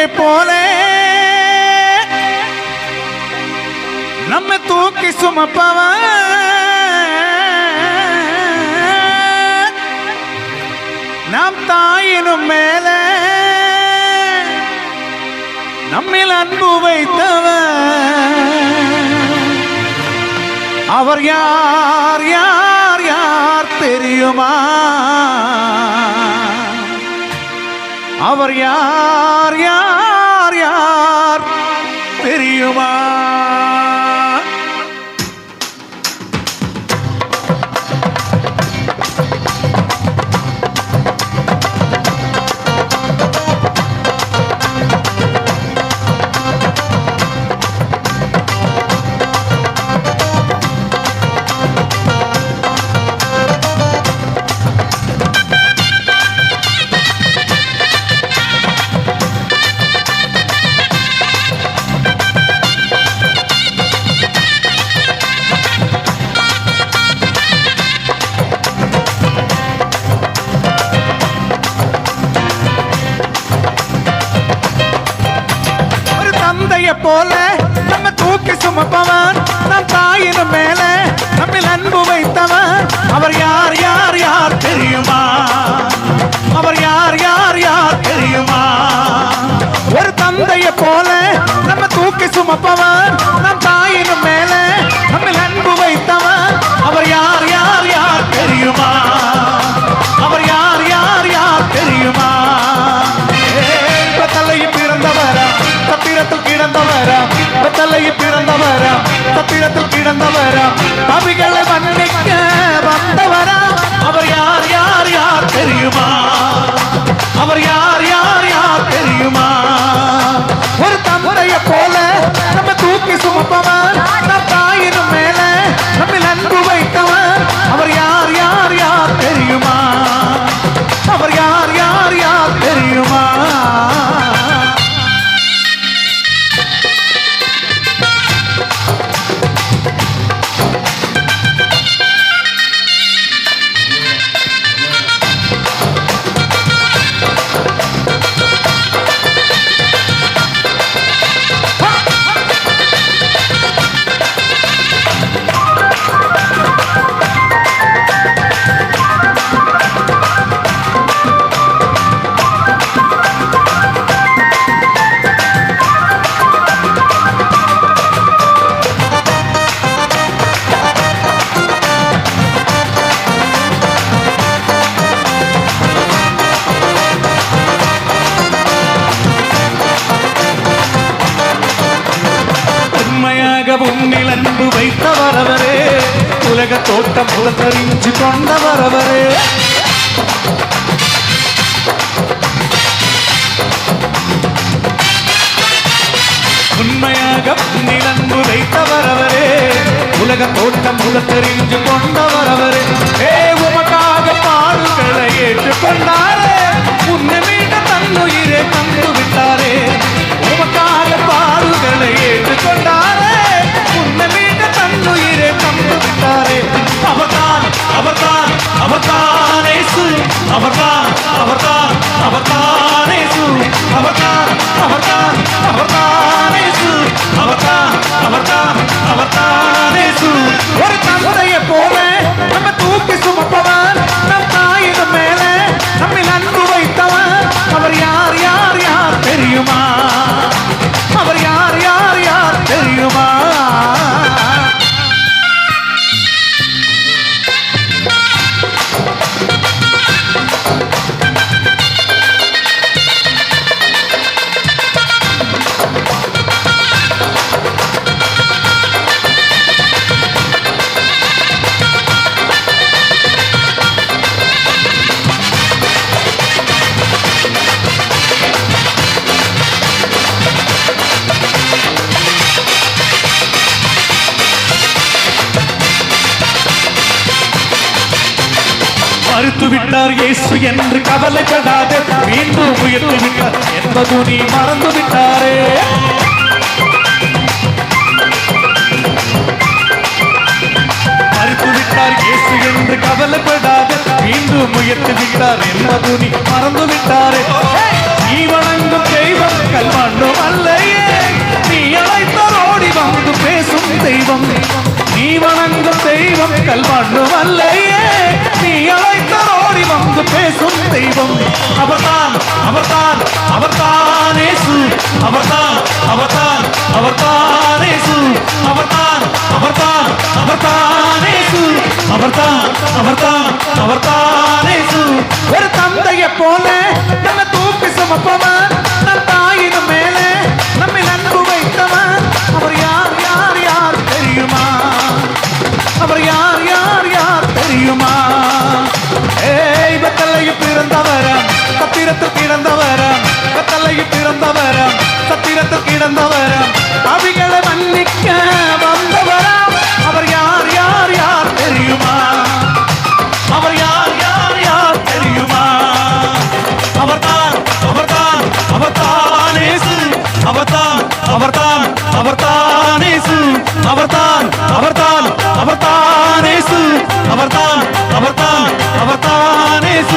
போல நம்ம தூக்கி சுமப்பவன் நாம் தாயினும் மேல நம்மில் அன்பு வைத்தவன் அவர் யார் யார் யார் தெரியுமா? அவர் யார் யார் யார் தெரியுமா? போல நம்ம தூக்கி சுமப்பவன் நம் தாயினும் மேல நம்மில் அன்பு வைத்தவன் அவர் யார் யார் யார் தெரியுமா? அவர் யார் யார் யார் தெரியுமா? ஒரு தந்தைய போல நம்ம தூக்கி சுமப்பவன் நம் தாயினும் மேல நம்மில் அன்பு வைத்தவன் அவர் யார் யார் யார் தெரியுமா? அவர் யார் யார் யார் தெரியுமா? தலையில் பிறந்தவரா தப்பிடத்தில் கிடந்தவரா தலையில் பிறந்தவரா தப்பிடத்தில் கிடந்தவரா பாவிகளை மன்னிக்க வந்தவரா அவர் யார் யார் யார் தெரியுமா? அவர் யார் யார் யார் தெரியுமா? ஒரு தந்தைய போல நம்ம தூக்கி சுமப்பவன் நம் தாயினும் மேல நம்மில் அன்பு வைத்தவன் அவர் யார் யார் யார் தெரியுமா? அவர் யார் யார் யார் தெரியுமா? உன்னில் அன்பு வைத்தவரவரே உலக தோட்டம் புலத்தறிஞ்சு கொண்டவரவரே உண்மையாக உன்னில் அன்பு வைத்தவரவரே உலக தோட்டம் புலத்தறிஞ்சு கொண்டவரவரே உமக்காக பாடுகளை ஏற்றுக்கொண்டாரே உன்னை மீட்ட தன்னுயிரை தந்து விட்டாரே உமக்காக பாடுகளை ஏற்றுக்கொண்டாரே உன்னை மீட்ட தன்னுயிரை தந்து விட்டாரே அவர்தான் அவர்தான் அவர்தான் இயேசு அவர்தான் அவர்தான் அவர்தான் இயேசு அவர்தான் அவர்தான் அவர்தான் இயேசு அவர்தான் அவர்தான் அவர்தான் இயேசு ஒரு தந்தையை போல நம்ம தூக்கி சுமப்பவன் நம் தாயினும் மேல நம்மில் அன்பு வைத்தவன் அவர் யார் யார் யார் தெரியுமா? அவர் யார் யார் யார் தெரியுமா? மறுத்து விட்டார் இயேசு என்று கவலைப்படாதே மீண்டும் உயர்த்து விட்டார் என்பது நீ மறந்து விட்டாரே மறுத்து விட்டார் இயேசு என்று கவலைப்படாதே மீண்டும் உயர்த்து விட்டார் என்பது நீ மறந்து விட்டாரே நீ வணங்கும் தெய்வம் கல்வா தெய்வம் கல்மண்ணும் அல்லையே நீ அழைத்தால் ஓடி வந்து பேசும் தெய்வம் அவர்தான் அவர்தான் அவர்தான் இயேசு அவர்தான் அவர்தான் அவர்தான் இயேசு அவர்தான் அவர்தான் அவர்தான் இயேசு அவர்தான் அவர்தான் அவர்தான் இயேசு ஒரு தந்தையை போல நம்ம தூக்கி சுமப்பவன் நம் தாயினும் மேலே நம்மை அன்பு வைத்தவன் அவர் யார் யார் யார் தெரியுமா அவர் யார் யார் யார் தெரியுமா ஏய் பத்தலையில் பிறந்தவரம் சத்திரத்தில் கிடந்தவரம் பத்தலையில் பிறந்தவரம் சத்திரத்தில் கிடந்தவரம் அவிகளை மன்னிக்க வந்தவரம் அவர் யார் யார் யார் தெரியுமா அவர் யார் யார் யார் தெரியுமா அவர்தான் அவர்தான் அவர்தான் இயேசு அவர்தான் அவர்தான் அவர்தான் இயேசு அவர்தான் அவர்தான் அவர்தான் இயேசு அவர்தான் அவர்தான் அவர்தான் இயேசு